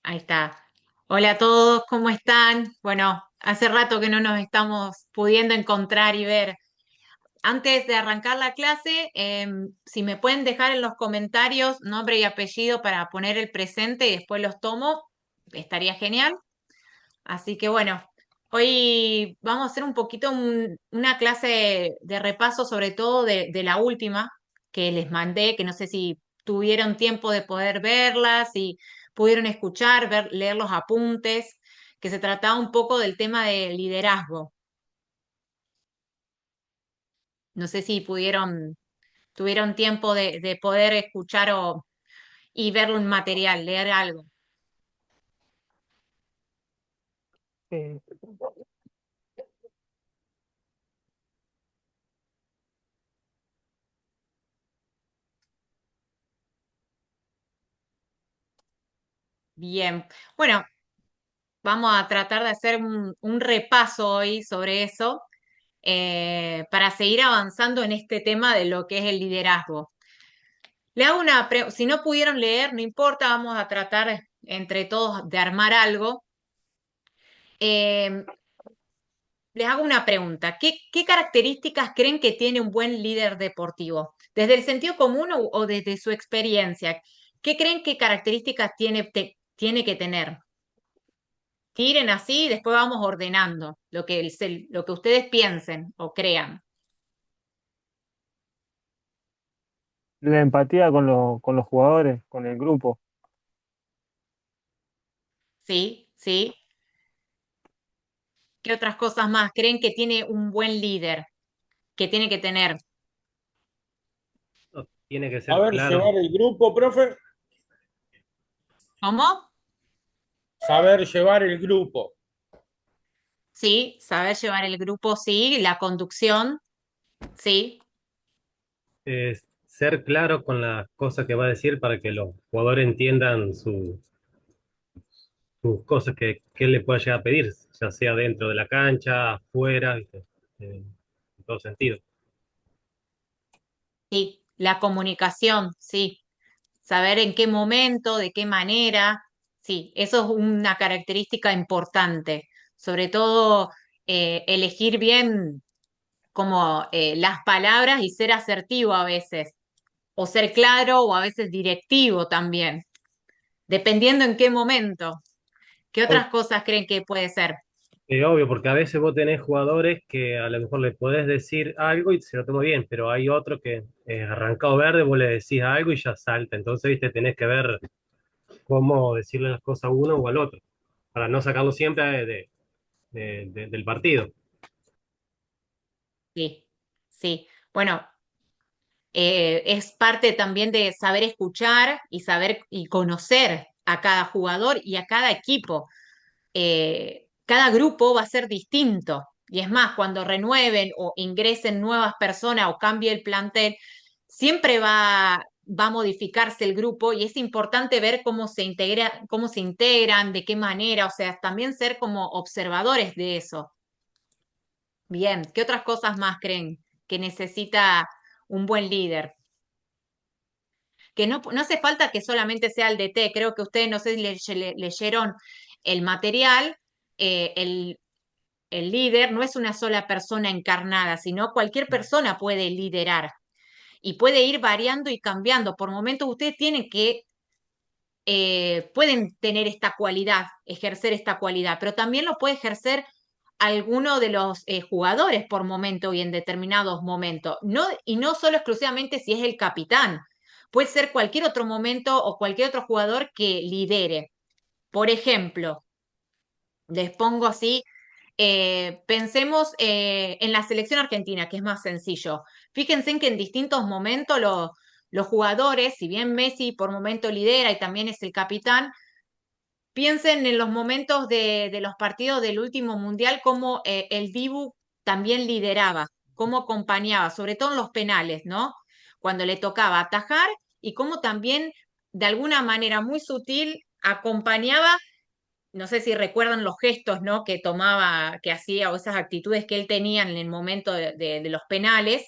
Ahí está. Hola a todos, ¿cómo están? Bueno, hace rato que no nos estamos pudiendo encontrar y ver. Antes de arrancar la clase, si me pueden dejar en los comentarios nombre y apellido para poner el presente y después los tomo, estaría genial. Así que bueno, hoy vamos a hacer un poquito una clase de repaso, sobre todo de la última que les mandé, que no sé si tuvieron tiempo de poder verla, si pudieron escuchar, leer los apuntes, que se trataba un poco del tema de liderazgo. No sé si tuvieron tiempo de poder escuchar y ver un material, leer algo. Eh, Bien, bueno, vamos a tratar de hacer un repaso hoy sobre eso para seguir avanzando en este tema de lo que es el liderazgo. Le hago si no pudieron leer, no importa, vamos a tratar entre todos de armar algo. Eh, Les hago una pregunta. ¿Qué características creen que tiene un buen líder deportivo? ¿Desde el sentido común o desde su experiencia? ¿Qué creen que características tiene que tener? Tiren así y después vamos ordenando lo que ustedes piensen o crean. la empatía con los jugadores, con el grupo. ¿Sí? ¿Sí? ¿Qué otras cosas más creen que tiene un buen líder? Que tiene que tener. No, tiene que ser Saber claro. llevar el grupo, profe. ¿Cómo? Saber llevar el grupo. Sí, saber llevar el grupo, sí, la conducción, sí, Ser claro con las cosas que va a decir para que los jugadores entiendan sus cosas que él le pueda llegar a pedir, ya sea dentro de la cancha, afuera, ¿viste? En todo sentido. sí, la comunicación, sí, saber en qué momento, de qué manera, sí, eso es una característica importante, sobre todo elegir bien como las palabras y ser asertivo a veces, o ser claro o a veces directivo también, dependiendo en qué momento. ¿Qué Ob- otras cosas creen que puede ser? Obvio, porque a veces vos tenés jugadores que a lo mejor le podés decir algo y se lo toma bien, pero hay otro que arrancado verde, vos le decís algo y ya salta. Entonces, viste, tenés que ver cómo decirle las cosas a uno o al otro, para no sacarlo siempre del partido. Sí, sí. Bueno, es parte también de saber escuchar y saber y conocer a cada jugador y a cada equipo. Cada grupo va a ser distinto. Y es más, cuando renueven o ingresen nuevas personas o cambie el plantel, siempre va a modificarse el grupo y es importante ver cómo se integran, de qué manera, o sea, también ser como observadores de eso. Bien, ¿qué otras cosas más creen que necesita un buen líder? Que no hace falta que solamente sea el DT, creo que ustedes no sé si leyeron el material, el líder no es una sola persona encarnada, sino cualquier persona puede liderar y puede ir variando y cambiando. Por momentos ustedes pueden tener esta cualidad, ejercer esta cualidad, pero también lo puede ejercer alguno de los jugadores por momento y en determinados momentos. No, y no solo exclusivamente si es el capitán, puede ser cualquier otro momento o cualquier otro jugador que lidere. Por ejemplo, les pongo así, pensemos en la selección argentina, que es más sencillo. Fíjense en que en distintos momentos los jugadores, si bien Messi por momento lidera y también es el capitán, piensen en los momentos de los partidos del último mundial, cómo el Dibu también lideraba, cómo acompañaba, sobre todo en los penales, ¿no? Cuando le tocaba atajar y cómo también de alguna manera muy sutil acompañaba, no sé si recuerdan los gestos, ¿no? Que tomaba, que hacía o esas actitudes que él tenía en el momento de los penales.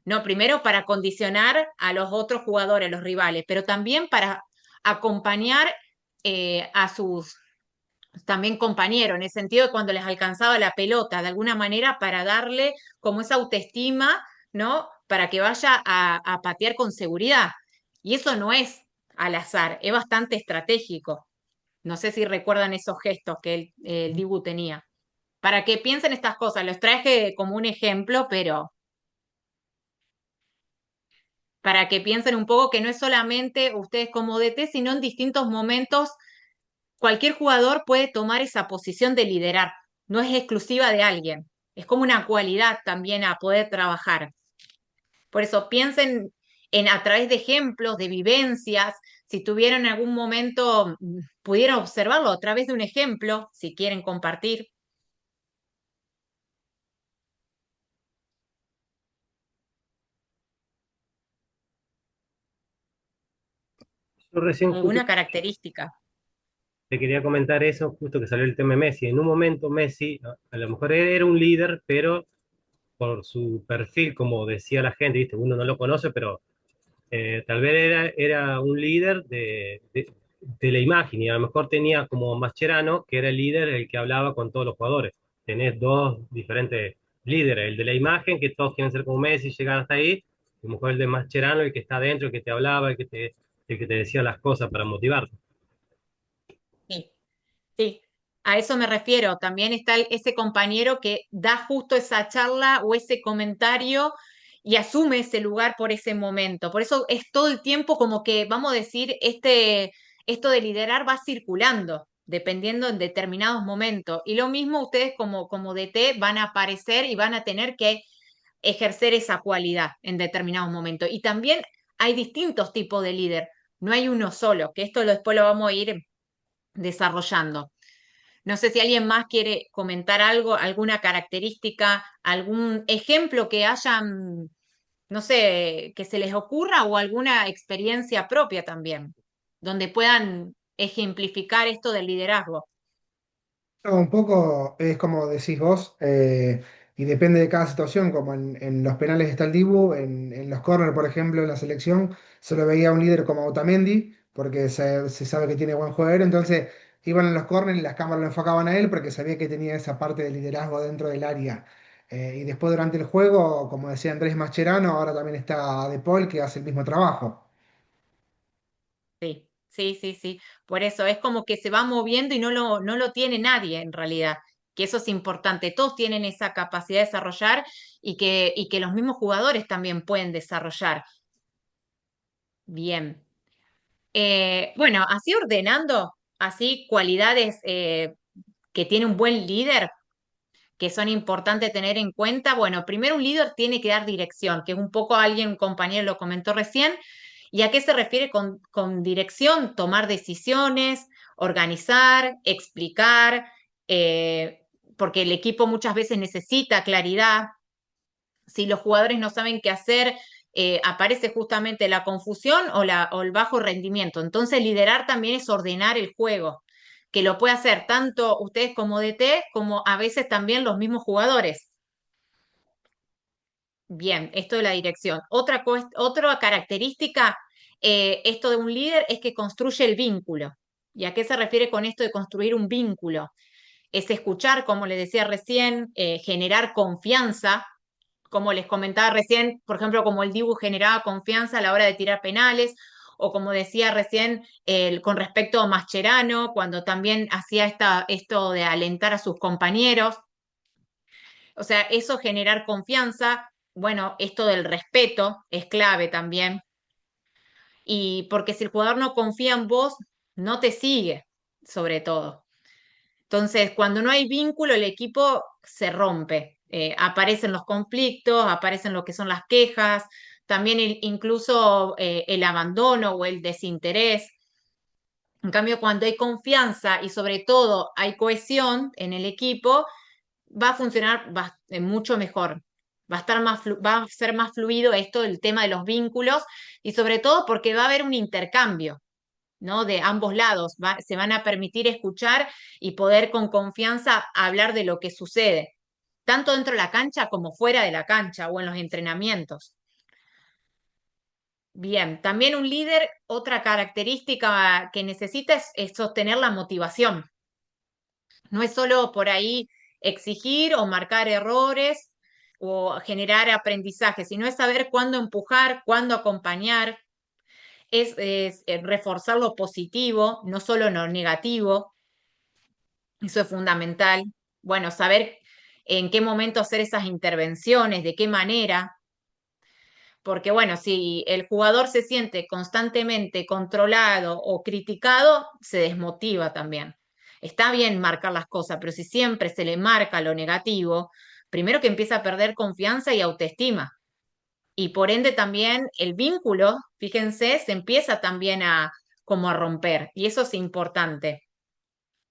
No, primero para condicionar a los otros jugadores, los rivales, pero también para acompañar a sus también compañeros, en el sentido de cuando les alcanzaba la pelota, de alguna manera para darle como esa autoestima, ¿no? Para que vaya a patear con seguridad. Y eso no es al azar, es bastante estratégico. No sé si recuerdan esos gestos que el Dibu tenía. Para que piensen estas cosas, los traje como un ejemplo, pero para que piensen un poco que no es solamente ustedes como DT, sino en distintos momentos cualquier jugador puede tomar esa posición de liderar, no es exclusiva de alguien, es como una cualidad también a poder trabajar. Por eso piensen en a través de ejemplos, de vivencias, si tuvieron en algún momento, pudieron observarlo a través de un ejemplo, si quieren compartir Yo recién justo alguna característica. te quería comentar eso, justo que salió el tema de Messi. En un momento Messi, a lo mejor era un líder, pero por su perfil, como decía la gente, ¿viste? Uno no lo conoce, pero tal vez era un líder de la imagen y a lo mejor tenía como Mascherano, que era el líder, el que hablaba con todos los jugadores. Tenés dos diferentes líderes, el de la imagen, que todos quieren ser como Messi, llegar hasta ahí, y a lo mejor el de Mascherano, el que está adentro, el que te hablaba, el que te decía las cosas para motivarte. Sí, sí, a eso me refiero. También está ese compañero que da justo esa charla o ese comentario y asume ese lugar por ese momento. Por eso es todo el tiempo como que, vamos a decir, esto de liderar va circulando, dependiendo en determinados momentos. Y lo mismo ustedes como DT van a aparecer y van a tener que ejercer esa cualidad en determinados momentos. Y también hay distintos tipos de líder, no hay uno solo, que esto después lo vamos a ir desarrollando. No sé si alguien más quiere comentar algo, alguna característica, algún ejemplo que hayan, no sé, que se les ocurra o alguna experiencia propia también, donde puedan ejemplificar esto del liderazgo. No, un poco es como decís vos, y depende de cada situación, como en los penales está el Dibu, en los corners, por ejemplo, en la selección, solo veía un líder como Otamendi, porque se sabe que tiene buen jugador, entonces iban en los corners y las cámaras lo enfocaban a él porque sabía que tenía esa parte de liderazgo dentro del área. Y después durante el juego, como decía Andrés Mascherano, ahora también está De Paul que hace el mismo trabajo. Sí, sí, sí, sí. Por eso es como que se va moviendo y no lo tiene nadie en realidad, que eso es importante. Todos tienen esa capacidad de desarrollar y que los mismos jugadores también pueden desarrollar. Bien. Bueno, así ordenando, así cualidades que tiene un buen líder, que son importantes tener en cuenta. Bueno, primero un líder tiene que dar dirección, que es un poco alguien, un compañero lo comentó recién. ¿Y a qué se refiere con dirección? Tomar decisiones, organizar, explicar, porque el equipo muchas veces necesita claridad. Si los jugadores no saben qué hacer, aparece justamente la confusión o el bajo rendimiento. Entonces, liderar también es ordenar el juego, que lo puede hacer tanto ustedes como DT, como a veces también los mismos jugadores. Bien, esto de la dirección. Otra característica, esto de un líder es que construye el vínculo. ¿Y a qué se refiere con esto de construir un vínculo? Es escuchar, como les decía recién, generar confianza, como les comentaba recién, por ejemplo, como el Dibu generaba confianza a la hora de tirar penales, o como decía recién con respecto a Mascherano, cuando también hacía esto de alentar a sus compañeros. O sea, eso generar confianza, bueno, esto del respeto es clave también. Y porque si el jugador no confía en vos, no te sigue, sobre todo. Entonces, cuando no hay vínculo, el equipo se rompe. Aparecen los conflictos, aparecen lo que son las quejas, también incluso el abandono o el desinterés. En cambio, cuando hay confianza y sobre todo hay cohesión en el equipo, va a funcionar mucho mejor. Va a estar va a ser más fluido esto, el tema de los vínculos, y sobre todo porque va a haber un intercambio, ¿no? De ambos lados. Se van a permitir escuchar y poder con confianza hablar de lo que sucede, tanto dentro de la cancha como fuera de la cancha o en los entrenamientos. Bien, también un líder, otra característica que necesita es sostener la motivación. No es solo por ahí exigir o marcar errores o generar aprendizaje, sino es saber cuándo empujar, cuándo acompañar, es reforzar lo positivo, no solo lo negativo. Eso es fundamental. Bueno, saber en qué momento hacer esas intervenciones, de qué manera, porque bueno, si el jugador se siente constantemente controlado o criticado, se desmotiva también. Está bien marcar las cosas, pero si siempre se le marca lo negativo, primero que empieza a perder confianza y autoestima. Y por ende también el vínculo, fíjense, se empieza también a como a romper. Y eso es importante.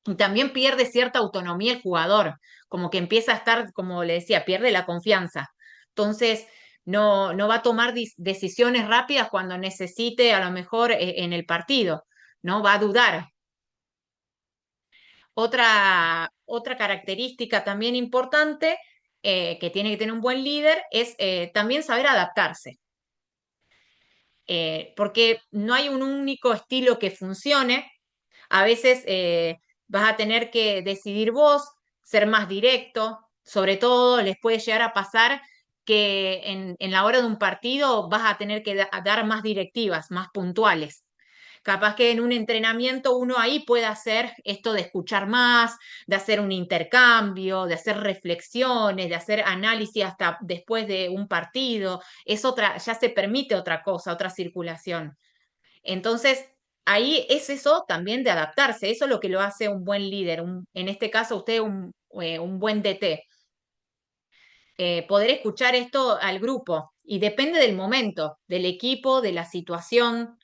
Y también pierde cierta autonomía el jugador, como que empieza a estar, como le decía, pierde la confianza. Entonces, no va a tomar decisiones rápidas cuando necesite, a lo mejor en el partido, ¿no? Va a dudar. Otra característica también importante que tiene que tener un buen líder es también saber adaptarse. Porque no hay un único estilo que funcione. A veces vas a tener que decidir vos, ser más directo. Sobre todo les puede llegar a pasar que en la hora de un partido vas a tener que dar más directivas, más puntuales. Capaz que en un entrenamiento uno ahí puede hacer esto de escuchar más, de hacer un intercambio, de hacer reflexiones, de hacer análisis hasta después de un partido. Es otra, ya se permite otra cosa, otra circulación. Entonces, ahí es eso también de adaptarse. Eso es lo que lo hace un buen líder, en este caso usted un buen DT. Poder escuchar esto al grupo y depende del momento, del equipo, de la situación.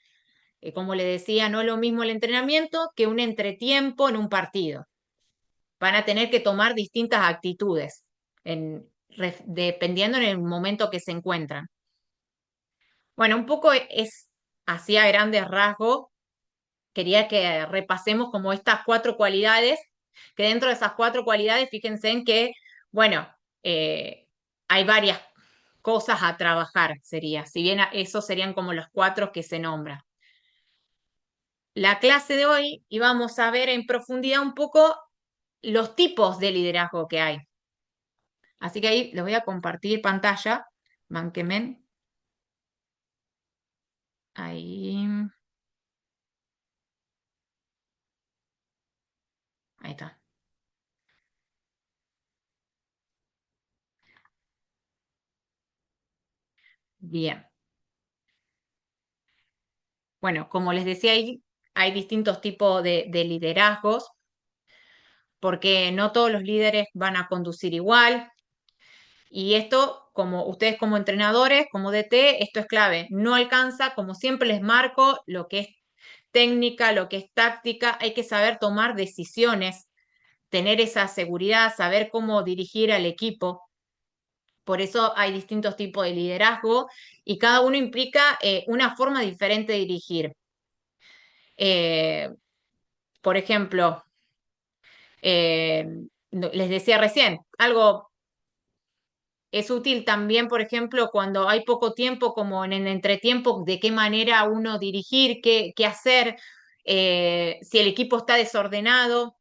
Como le decía, no es lo mismo el entrenamiento que un entretiempo en un partido. Van a tener que tomar distintas actitudes dependiendo en el momento que se encuentran. Bueno, un poco es así a grandes rasgos. Quería que repasemos como estas 4 cualidades, que dentro de esas 4 cualidades, fíjense en que, bueno, hay varias cosas a trabajar, sería, si bien esos serían como los 4 que se nombran. La clase de hoy íbamos a ver en profundidad un poco los tipos de liderazgo que hay. Así que ahí les voy a compartir pantalla. Banquemen. Ahí. Ahí está. Bien. Bueno, como les decía ahí, hay distintos tipos de liderazgos, porque no todos los líderes van a conducir igual. Y esto, como ustedes como entrenadores, como DT, esto es clave. No alcanza, como siempre les marco, lo que es técnica, lo que es táctica, hay que saber tomar decisiones, tener esa seguridad, saber cómo dirigir al equipo. Por eso hay distintos tipos de liderazgo y cada uno implica una forma diferente de dirigir. Eh, por ejemplo, eh, les decía recién, algo es útil también, por ejemplo, cuando hay poco tiempo, como en el entretiempo, de qué manera uno dirigir, qué hacer, si el equipo está desordenado,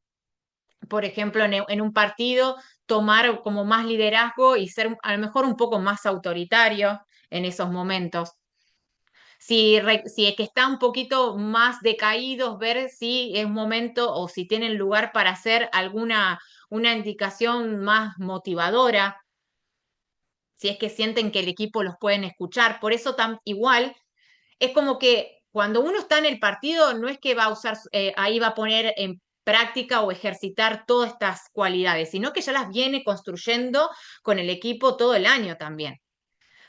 por ejemplo, en un partido, tomar como más liderazgo y ser a lo mejor un poco más autoritario en esos momentos. Si es que está un poquito más decaídos, ver si es momento o si tienen lugar para hacer una indicación más motivadora, si es que sienten que el equipo los pueden escuchar. Por eso igual es como que cuando uno está en el partido, no es que va a usar, ahí va a poner en práctica o ejercitar todas estas cualidades, sino que ya las viene construyendo con el equipo todo el año también,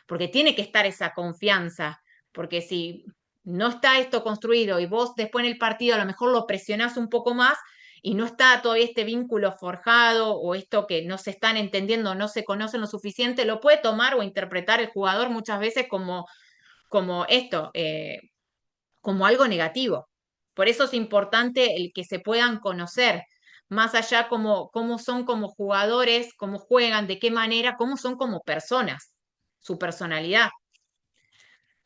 porque tiene que estar esa confianza, porque si no está esto construido y vos después en el partido a lo mejor lo presionás un poco más y no está todavía este vínculo forjado o esto que no se están entendiendo, no se conocen lo suficiente, lo puede tomar o interpretar el jugador muchas veces como esto, como algo negativo. Por eso es importante el que se puedan conocer, más allá cómo son como jugadores, cómo juegan, de qué manera, cómo son como personas, su personalidad.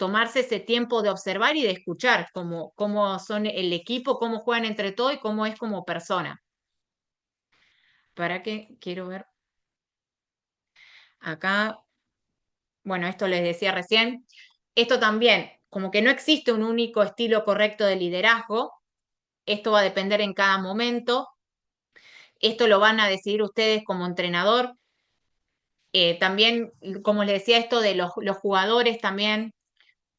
tomarse ese tiempo de observar y de escuchar cómo son el equipo, cómo juegan entre todos y cómo es como persona. ¿Para qué? Quiero ver. Acá, bueno, esto les decía recién. Esto también, como que no existe un único estilo correcto de liderazgo. Esto va a depender en cada momento. Esto lo van a decidir ustedes como entrenador. También, como les decía, esto de los jugadores también,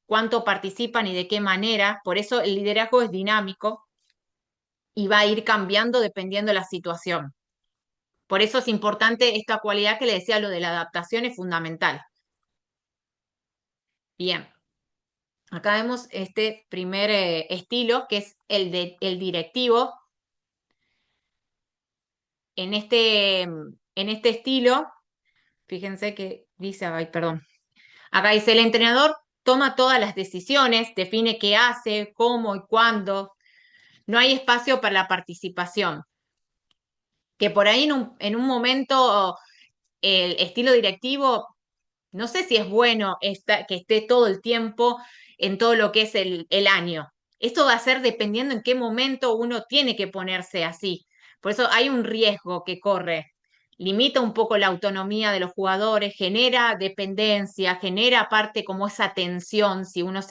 cuánto participan y de qué manera. Por eso el liderazgo es dinámico y va a ir cambiando dependiendo de la situación. Por eso es importante esta cualidad que le decía, lo de la adaptación es fundamental. Bien, acá vemos este primer estilo, que es el directivo. En este estilo, fíjense que dice, ay, perdón, acá dice, el entrenador toma todas las decisiones, define qué hace, cómo y cuándo. No hay espacio para la participación. Que por ahí en un momento el estilo directivo, no sé si es bueno que esté todo el tiempo en todo lo que es el año. Esto va a ser dependiendo en qué momento uno tiene que ponerse así. Por eso hay un riesgo que corre. Limita un poco la autonomía de los jugadores, genera dependencia, genera aparte como esa tensión, si uno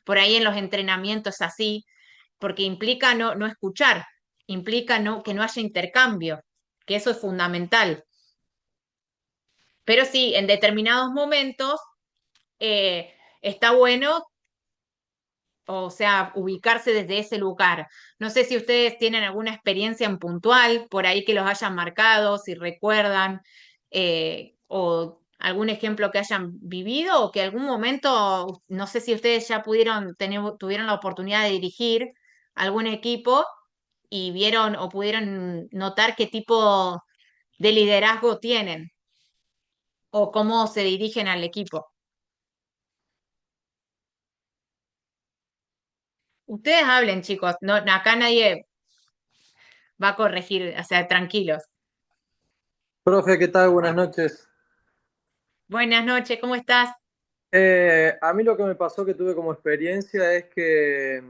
por ahí en los entrenamientos es así, porque implica no escuchar, implica que no haya intercambio, que eso es fundamental. Pero sí, en determinados momentos está bueno, o sea, ubicarse desde ese lugar. No sé si ustedes tienen alguna experiencia en puntual, por ahí que los hayan marcado, si recuerdan, o algún ejemplo que hayan vivido, o que algún momento, no sé si ustedes ya tuvieron la oportunidad de dirigir algún equipo y vieron o pudieron notar qué tipo de liderazgo tienen o cómo se dirigen al equipo. Ustedes hablen, chicos. No, acá nadie va a corregir, o sea, tranquilos. Profe, ¿qué tal? Buenas noches. Buenas noches, ¿cómo estás? A mí lo que me pasó que tuve como experiencia es que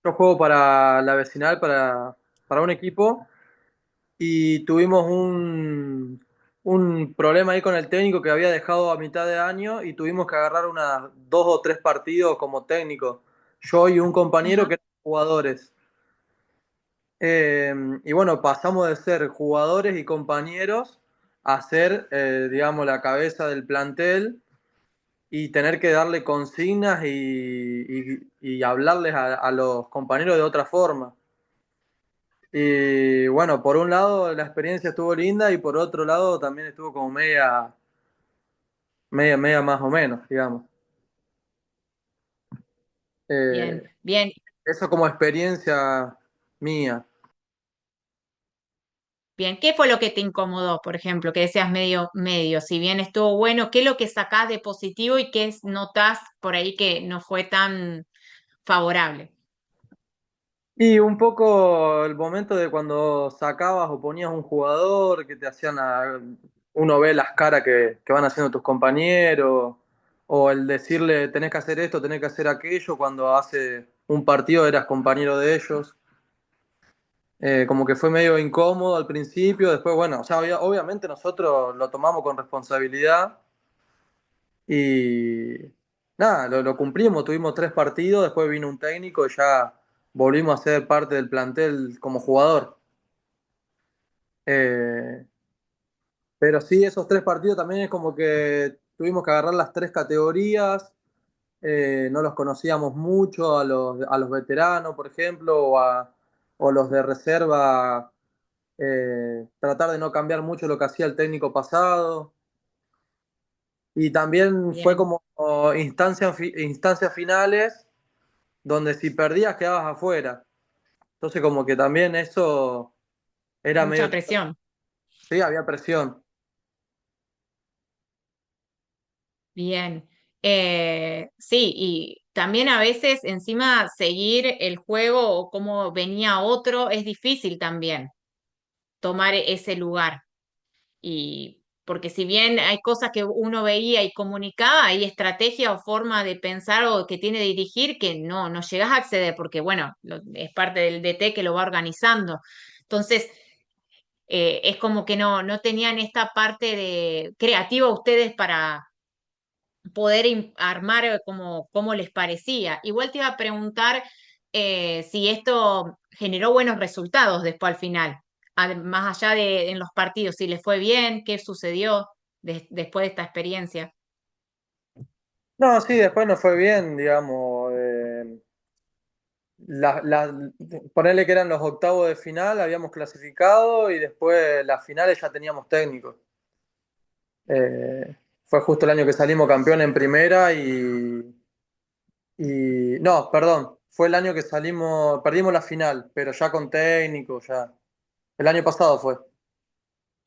yo juego para la vecinal, para un equipo, y tuvimos un problema ahí con el técnico que había dejado a mitad de año y tuvimos que agarrar unas 2 o 3 partidos como técnico, yo y un compañero Ajá. que eran jugadores. Y bueno, pasamos de ser jugadores y compañeros a ser, digamos, la cabeza del plantel y tener que darle consignas y hablarles a los compañeros de otra forma. Y bueno, por un lado la experiencia estuvo linda y por otro lado también estuvo como media más o menos, digamos. Bien, Eh, bien, Eso como experiencia mía. bien. ¿Qué fue lo que te incomodó, por ejemplo, que decías medio, medio? Si bien estuvo bueno, ¿qué es lo que sacás de positivo y qué notás por ahí que no fue tan favorable? Y un poco el momento de cuando sacabas o ponías un jugador que te hacían uno ve las caras que van haciendo tus compañeros, o el decirle tenés que hacer esto, tenés que hacer aquello, cuando hace un partido eras compañero de ellos. Como que fue medio incómodo al principio, después, bueno, o sea, obviamente nosotros lo tomamos con responsabilidad y nada, lo cumplimos, tuvimos 3 partidos, después vino un técnico y ya volvimos a ser parte del plantel como jugador. Eh, pero sí, esos 3 partidos también es como que tuvimos que agarrar las 3 categorías, no los conocíamos mucho a los veteranos, por ejemplo, o los de reserva, tratar de no cambiar mucho lo que hacía el técnico pasado. Y también fue Bien, como instancias finales donde si perdías quedabas afuera. Entonces como que también eso era mucha medio... presión. Sí, había presión. Bien. Sí, y también a veces encima seguir el juego o cómo venía otro es difícil también tomar ese lugar. porque si bien hay cosas que uno veía y comunicaba, hay estrategia o forma de pensar o que tiene de dirigir que no llegas a acceder, porque bueno, es parte del DT que lo va organizando. Entonces, es como que no tenían esta parte de creativa ustedes para poder armar como les parecía. Igual te iba a preguntar si esto generó buenos resultados después al final, más allá de en los partidos, si les fue bien, qué sucedió después de esta experiencia. No, sí, después nos fue bien, digamos. Ponerle que eran los octavos de final, habíamos clasificado y después las finales ya teníamos técnico. Fue justo el año que salimos campeón en primera no, perdón, fue el año que salimos, perdimos la final, pero ya con técnico, ya. El año pasado fue.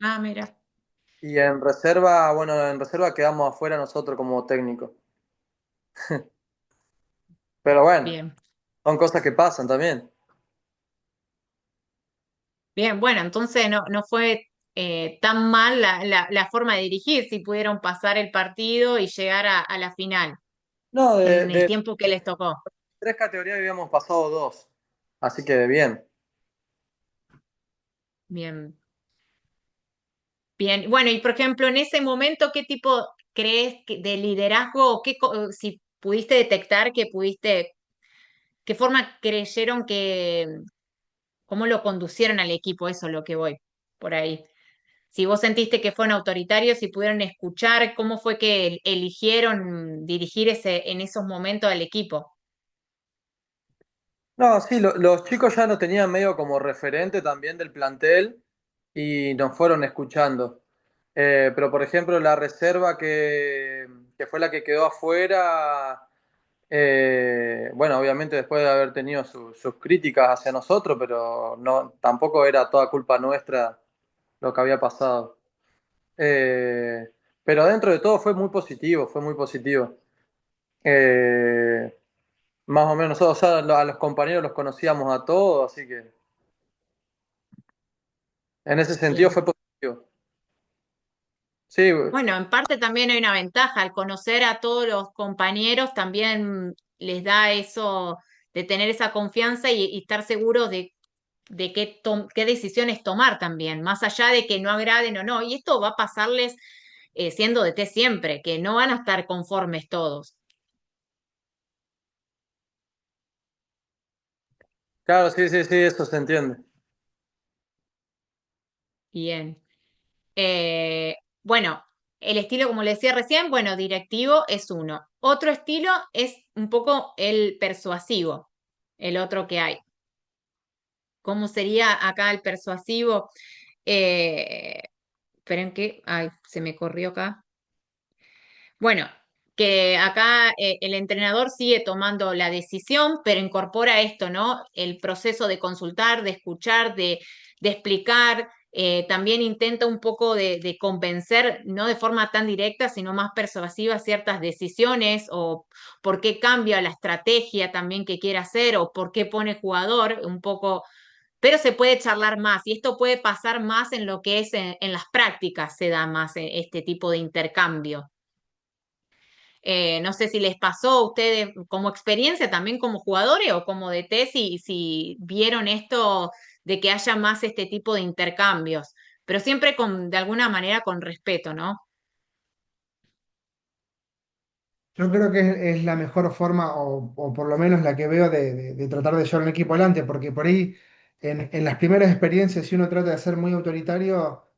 Ah, mira, Y en reserva, bueno, en reserva quedamos afuera nosotros como técnico. Pero bueno, bien. son cosas que pasan también. Bien, bueno, entonces no fue tan mal la forma de dirigir, si pudieron pasar el partido y llegar a la final No, en el de tiempo que les tocó. tres categorías habíamos pasado dos. Así que bien. Bien. Bien, bueno, y por ejemplo, en ese momento, ¿qué tipo crees de liderazgo o si pudiste detectar que qué forma creyeron cómo lo conducieron al equipo? Eso es lo que voy por ahí. Si vos sentiste que fueron autoritarios, si pudieron escuchar, ¿cómo fue que eligieron dirigir en esos momentos al equipo? No, sí, los chicos ya nos tenían medio como referente también del plantel y nos fueron escuchando. Pero por ejemplo, la reserva que fue la que quedó afuera, bueno, obviamente después de haber tenido sus críticas hacia nosotros, pero no, tampoco era toda culpa nuestra lo que había pasado. Eh, pero dentro de todo fue muy positivo, fue muy positivo. Eh, Más o menos, nosotros ya a los compañeros los conocíamos a todos, así que en ese sentido Bien. fue positivo. Sí, Bueno, en parte también hay una ventaja, al conocer a todos los compañeros también les da eso de tener esa confianza y estar seguros de qué decisiones tomar también, más allá de que no agraden o no. Y esto va a pasarles siendo de té siempre, que no van a estar conformes todos. claro, sí, sí, sí, eso se entiende. Bien. Bueno, el estilo, como le decía recién, bueno, directivo es uno. Otro estilo es un poco el persuasivo, el otro que hay. ¿Cómo sería acá el persuasivo? Eh, esperen que, ay, se me corrió acá. Bueno, que acá el entrenador sigue tomando la decisión, pero incorpora esto, ¿no? El proceso de consultar, de escuchar, de explicar. También intenta un poco de convencer, no de forma tan directa, sino más persuasiva ciertas decisiones o por qué cambia la estrategia también que quiere hacer o por qué pone jugador, un poco, pero se puede charlar más y esto puede pasar más en lo que es en las prácticas, se da más este tipo de intercambio. No sé si les pasó a ustedes como experiencia también como jugadores o como DT, si vieron esto de que haya más este tipo de intercambios, pero siempre de alguna manera con respeto, ¿no? Yo creo que es la mejor forma, o por lo menos la que veo de tratar de llevar un equipo adelante, porque por ahí en las primeras experiencias, si uno trata de ser muy autoritario,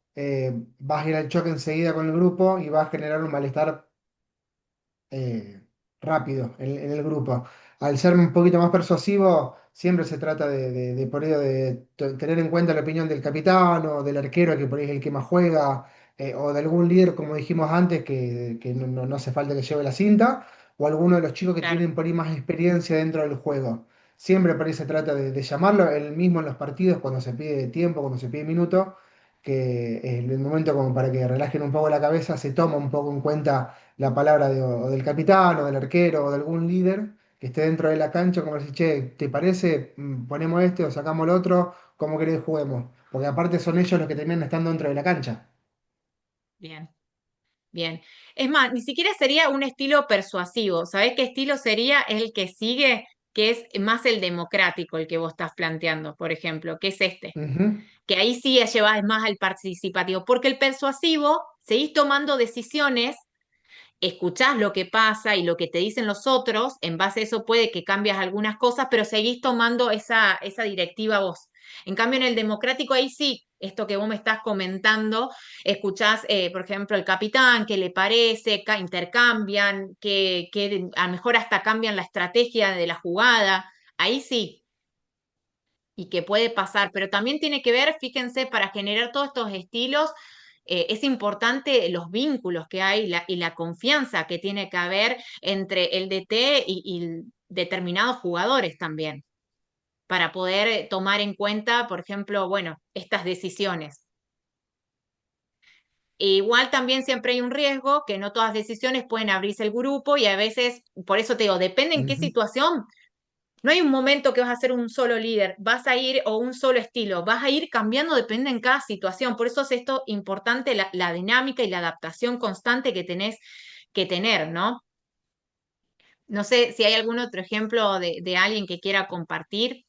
vas a ir al choque enseguida con el grupo y vas a generar un malestar eh, rápido en el grupo. Al ser un poquito más persuasivo, siempre se trata de por ello tener en cuenta la opinión del capitán o del arquero, que por ahí es el que más juega, o de algún líder, como dijimos antes, que no hace falta que lleve la cinta, o alguno de los chicos que Claro, tienen por ahí más experiencia dentro del juego. Siempre por ahí se trata de llamarlo, el mismo en los partidos, cuando se pide tiempo, cuando se pide minuto, que en el momento como para que relajen un poco la cabeza, se toma un poco en cuenta la palabra o del capitán o del arquero o de algún líder que esté dentro de la cancha, como decir, che, ¿te parece? Ponemos este o sacamos el otro, ¿cómo querés que juguemos? Porque aparte son ellos los que terminan estando dentro de la cancha. Bien, bien. Es más, ni siquiera sería un estilo persuasivo. ¿Sabés qué estilo sería el que sigue? Que es más el democrático, el que vos estás planteando, por ejemplo, que es este. Ujú. Que ahí sí llevas más al participativo, porque el persuasivo, seguís tomando decisiones, escuchás lo que pasa y lo que te dicen los otros, en base a eso puede que cambies algunas cosas, pero seguís tomando esa directiva vos. En cambio, en el democrático, ahí sí, esto que vos me estás comentando, escuchás, por ejemplo, el capitán, qué le parece, intercambian, que a lo mejor hasta cambian la estrategia de la jugada, ahí sí, y que puede pasar, pero también tiene que ver, fíjense, para generar todos estos estilos, es importante los vínculos que hay y la confianza que tiene que haber entre el DT y determinados jugadores también, para poder tomar en cuenta, por ejemplo, bueno, estas decisiones. E igual también siempre hay un riesgo, que no todas decisiones pueden abrirse el grupo y a veces, por eso te digo, depende en qué Ujú. situación. No hay un momento que vas a ser un solo líder, vas a ir o un solo estilo, vas a ir cambiando, depende en cada situación. Por eso es esto importante, la dinámica y la adaptación constante que tenés que tener, ¿no? No sé si hay algún otro ejemplo de alguien que quiera compartir,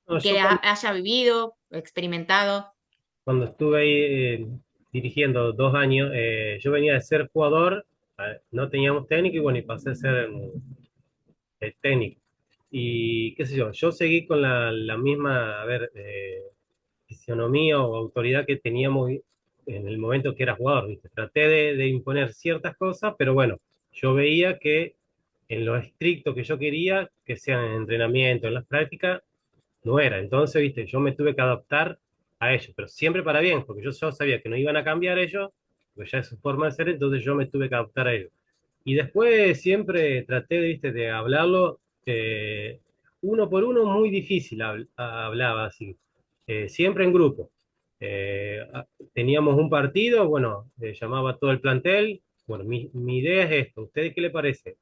No, yo que haya vivido, experimentado. cuando estuve ahí dirigiendo 2 años, yo venía de ser jugador, no teníamos técnico y bueno, y pasé a ser técnico. Y qué sé yo seguí con la misma, a ver, fisionomía o autoridad que teníamos en el momento que era jugador, ¿viste? Traté de imponer ciertas cosas, pero bueno, yo veía que en lo estricto que yo quería, que sea en el entrenamiento, en las prácticas, no era. Entonces, viste, yo me tuve que adaptar a ellos, pero siempre para bien, porque yo sabía que no iban a cambiar ellos, porque ya es su forma de ser, entonces yo me tuve que adaptar a ellos. Y después siempre traté, viste, de hablarlo uno por uno, muy difícil hablaba así, siempre en grupo. Teníamos un partido, bueno, llamaba a todo el plantel, bueno, mi idea es esto, ¿ustedes qué le parece?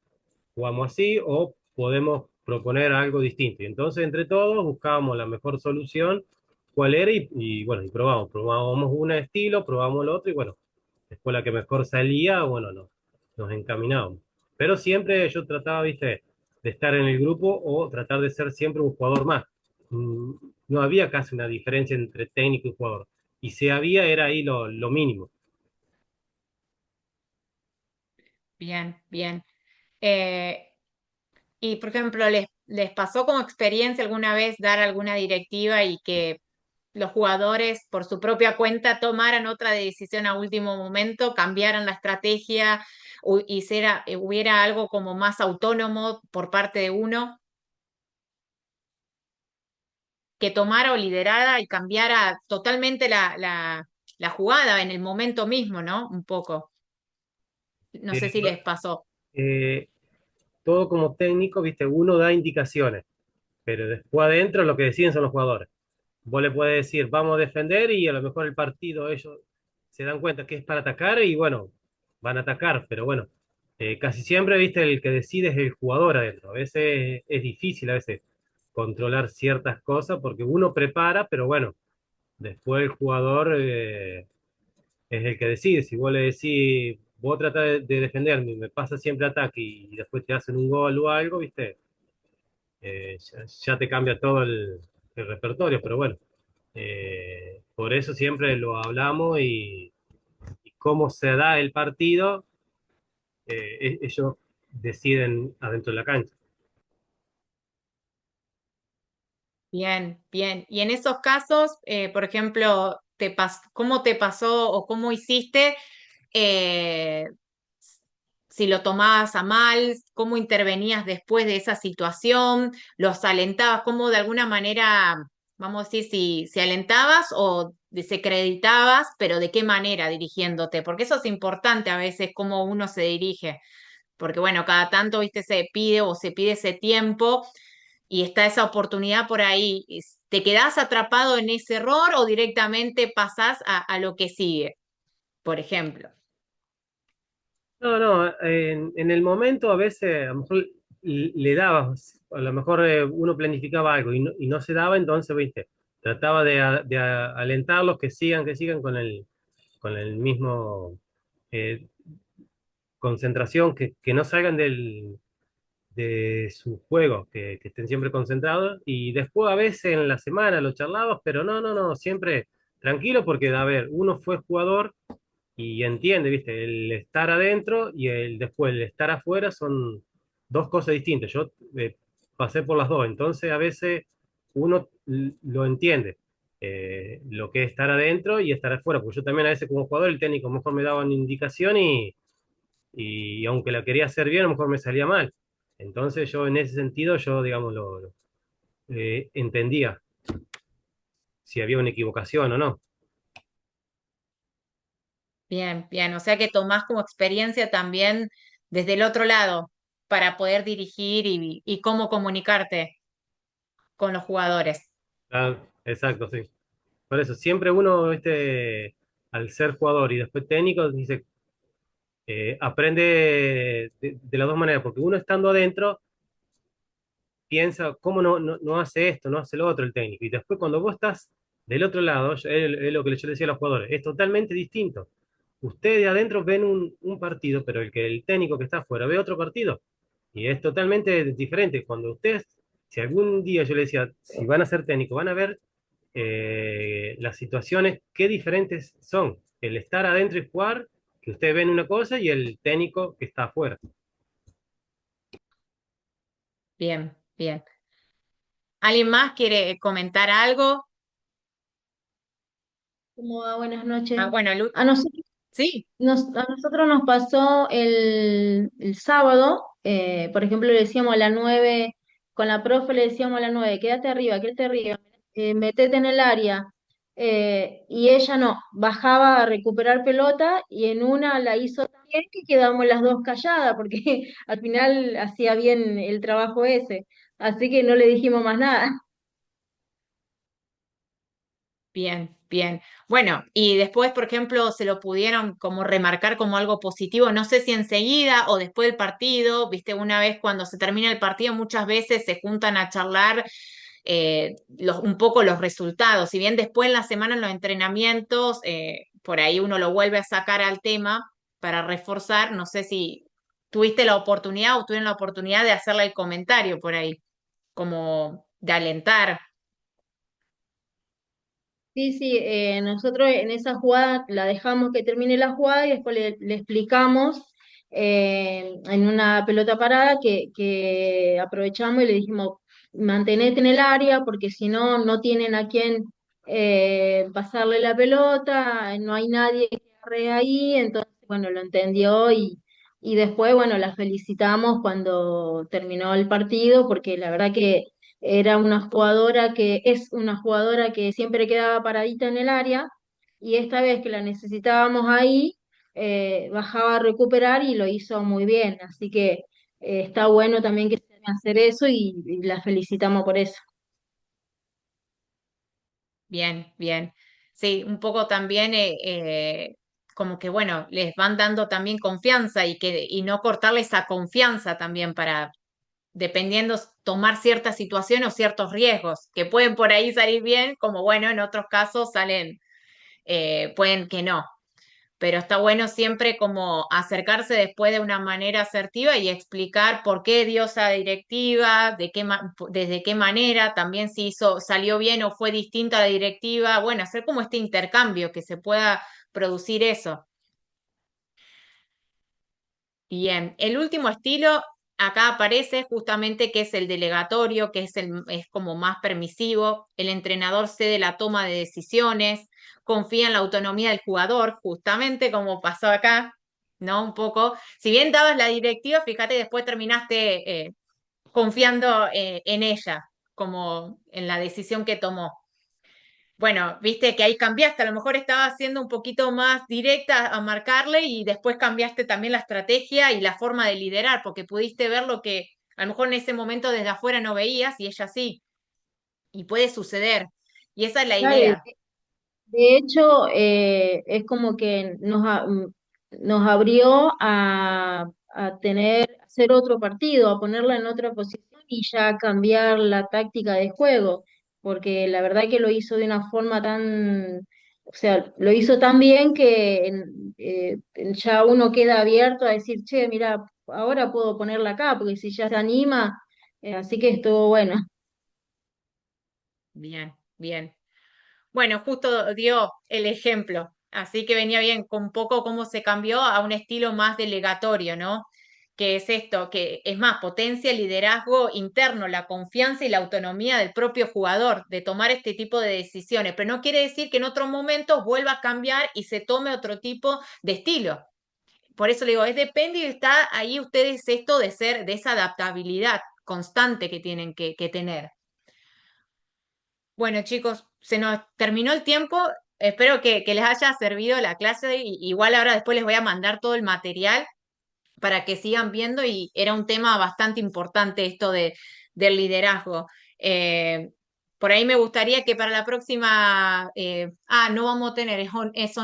¿Jugamos así o podemos proponer algo distinto? Y entonces entre todos buscábamos la mejor solución, cuál era, y bueno, y probábamos un estilo, probábamos el otro, y bueno, después la que mejor salía, bueno, no, nos encaminábamos. Pero siempre yo trataba, viste, de estar en el grupo o tratar de ser siempre un jugador más. Mm, No había casi una diferencia entre técnico y jugador. Y si había, era ahí lo mínimo. Bien, bien. Eh, y, por ejemplo, les pasó como experiencia alguna vez dar alguna directiva y que los jugadores por su propia cuenta tomaran otra decisión a último momento, cambiaran la estrategia, hubiera algo como más autónomo por parte de uno, que tomara o liderara y cambiara totalmente la jugada en el momento mismo, ¿no? Un poco. No sé Eh, si les pasó. eh, Todo como técnico, viste, uno da indicaciones, pero después adentro lo que deciden son los jugadores. Vos le puedes decir, vamos a defender y a lo mejor el partido ellos se dan cuenta que es para atacar y bueno, van a atacar, pero bueno, casi siempre, viste, el que decide es el jugador adentro. A veces es difícil, a veces controlar ciertas cosas porque uno prepara, pero bueno, después el jugador es el que decide. Si vos le decís, vos tratás de defenderme, y me pasa siempre ataque y después te hacen un gol o algo, viste, ya te cambia todo el repertorio, pero bueno. Por eso siempre lo hablamos y cómo se da el partido, ellos deciden adentro de la cancha. Bien, bien. Y en esos casos, por ejemplo, ¿cómo te pasó o cómo hiciste? eh, si lo tomabas a mal, cómo intervenías después de esa situación, los alentabas, cómo de alguna manera, vamos a decir, si alentabas o desacreditabas, pero de qué manera dirigiéndote, porque eso es importante a veces, cómo uno se dirige, porque bueno, cada tanto, viste, se pide o se pide ese tiempo y está esa oportunidad por ahí. ¿Te quedás atrapado en ese error o directamente pasás a lo que sigue, por ejemplo? No, no, en el momento a veces a lo mejor le dabas, a lo mejor uno planificaba algo y no se daba, entonces, viste, trataba de alentarlos que sigan con el mismo eh, concentración, que no salgan de su juego, que estén siempre concentrados. Y después a veces en la semana lo charlabas, pero no, siempre tranquilo porque, a ver, uno fue jugador y entiende, ¿viste? El estar adentro y después el estar afuera son dos cosas distintas. Yo pasé por las dos, entonces a veces uno lo entiende. Lo que es estar adentro y estar afuera, porque yo también a veces como jugador el técnico mejor me daba una indicación y aunque la quería hacer bien, a lo mejor me salía mal. Entonces yo en ese sentido, yo digamos, entendía si había una equivocación o no. Bien, bien. O sea que tomás como experiencia también desde el otro lado para poder dirigir y cómo comunicarte con los jugadores. Ah, exacto, sí. Por eso, siempre uno, al ser jugador y después técnico, dice, aprende de las dos maneras, porque uno estando adentro piensa, ¿cómo no hace esto, no hace lo otro el técnico? Y después cuando vos estás del otro lado, es lo que yo le decía a los jugadores, es totalmente distinto. Ustedes de adentro ven un partido, pero el técnico que está afuera ve otro partido. Y es totalmente diferente. Cuando ustedes, si algún día yo le decía, si van a ser técnicos, van a ver las situaciones, qué diferentes son. El estar adentro y jugar, que ustedes ven una cosa, y el técnico que está afuera. Bien, bien. ¿Alguien más quiere comentar algo? ¿Cómo va? Buenas noches. Ah, bueno, A nosotros, sí, a nosotros nos pasó el sábado, por ejemplo, le decíamos a las 9, con la profe le decíamos a las 9, quédate arriba, metete en el área. Y ella no, bajaba a recuperar pelota y en una la hizo tan bien que quedamos las dos calladas, porque al final hacía bien el trabajo ese. Así que no le dijimos más nada. bien, bien. Bueno, y después, por ejemplo, se lo pudieron como remarcar como algo positivo, no sé si enseguida o después del partido, viste, una vez cuando se termina el partido, muchas veces se juntan a charlar un poco los resultados. Si bien después en la semana en los entrenamientos, por ahí uno lo vuelve a sacar al tema para reforzar, no sé si tuviste la oportunidad o tuvieron la oportunidad de hacerle el comentario por ahí, como de alentar. Sí, sí, nosotros en esa jugada la dejamos que termine la jugada y después le explicamos en una pelota parada que aprovechamos y le dijimos, mantenete en el área porque si no, no tienen a quién pasarle la pelota, no hay nadie que agarre ahí, entonces, bueno, lo entendió y después, bueno, la felicitamos cuando terminó el partido porque la verdad que era una jugadora que es una jugadora que siempre quedaba paradita en el área y esta vez que la necesitábamos ahí, bajaba a recuperar y lo hizo muy bien. Así que está bueno también que se hagan hacer eso y la felicitamos por eso. Bien, bien. Sí, un poco también como que bueno, les van dando también confianza y no cortarle esa confianza también para, dependiendo, tomar ciertas situaciones o ciertos riesgos, que pueden por ahí salir bien, como bueno, en otros casos salen, pueden que no. Pero está bueno siempre como acercarse después de una manera asertiva y explicar por qué dio esa directiva, desde qué manera, también si salió bien o fue distinta a la directiva, bueno, hacer como este intercambio, que se pueda producir eso. Bien, el último estilo acá aparece justamente que es el delegatorio, que es como más permisivo. El entrenador cede la toma de decisiones, confía en la autonomía del jugador, justamente como pasó acá, ¿no? Un poco. Si bien dabas la directiva, fíjate, después terminaste confiando en ella, como en la decisión que tomó. Bueno, viste que ahí cambiaste, a lo mejor estabas siendo un poquito más directa a marcarle y después cambiaste también la estrategia y la forma de liderar, porque pudiste ver lo que a lo mejor en ese momento desde afuera no veías y ella sí, y puede suceder. Y esa es la Claro, y idea. de hecho, es como que nos abrió a hacer otro partido, a ponerla en otra posición y ya cambiar la táctica de juego. porque la verdad que lo hizo de una forma tan, o sea, lo hizo tan bien que ya uno queda abierto a decir, che, mira, ahora puedo ponerla acá, porque si ya se anima, así que estuvo bueno. Bien, bien. Bueno, justo dio el ejemplo, así que venía bien con un poco cómo se cambió a un estilo más delegatorio, ¿no? Que es esto, que es más, potencia el liderazgo interno, la confianza y la autonomía del propio jugador de tomar este tipo de decisiones, pero no quiere decir que en otros momentos vuelva a cambiar y se tome otro tipo de estilo. Por eso le digo, es depende y está ahí ustedes esto de ser, de esa adaptabilidad constante que tienen que tener. Bueno, chicos, se nos terminó el tiempo. Espero que les haya servido la clase. Igual ahora después les voy a mandar todo el material para que sigan viendo y era un tema bastante importante esto del liderazgo. Eh, por ahí me gustaría que para la próxima, no vamos a tener, es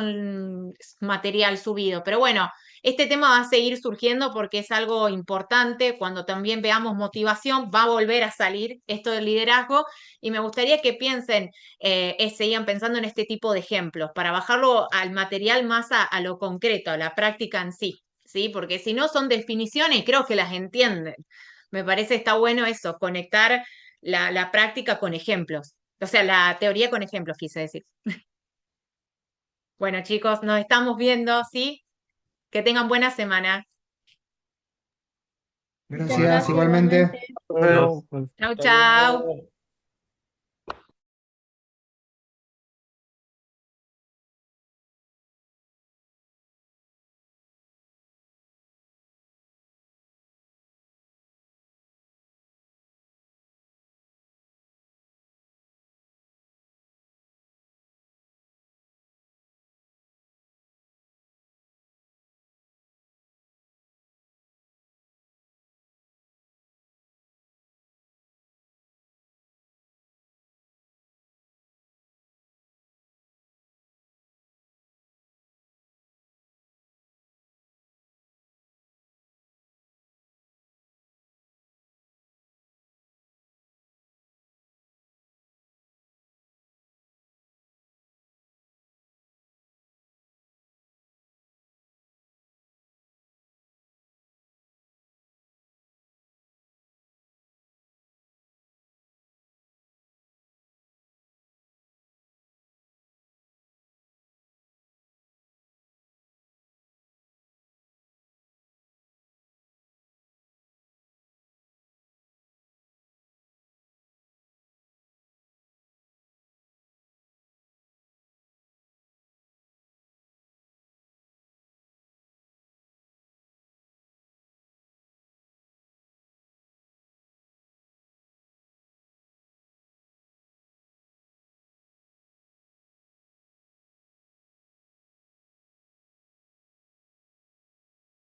material subido, pero bueno, este tema va a seguir surgiendo porque es algo importante. Cuando también veamos motivación, va a volver a salir esto del liderazgo y me gustaría que piensen, sigan pensando en este tipo de ejemplos para bajarlo al material más a lo concreto, a la práctica en sí. ¿Sí? Porque si no son definiciones y creo que las entienden. Me parece está bueno eso, conectar la práctica con ejemplos. O sea, la teoría con ejemplos, quise decir. Bueno, chicos, nos estamos viendo, ¿sí? Que tengan buena semana. Muchas Gracias, gracias igualmente. igualmente. Bueno, Chau, Hasta chau. luego.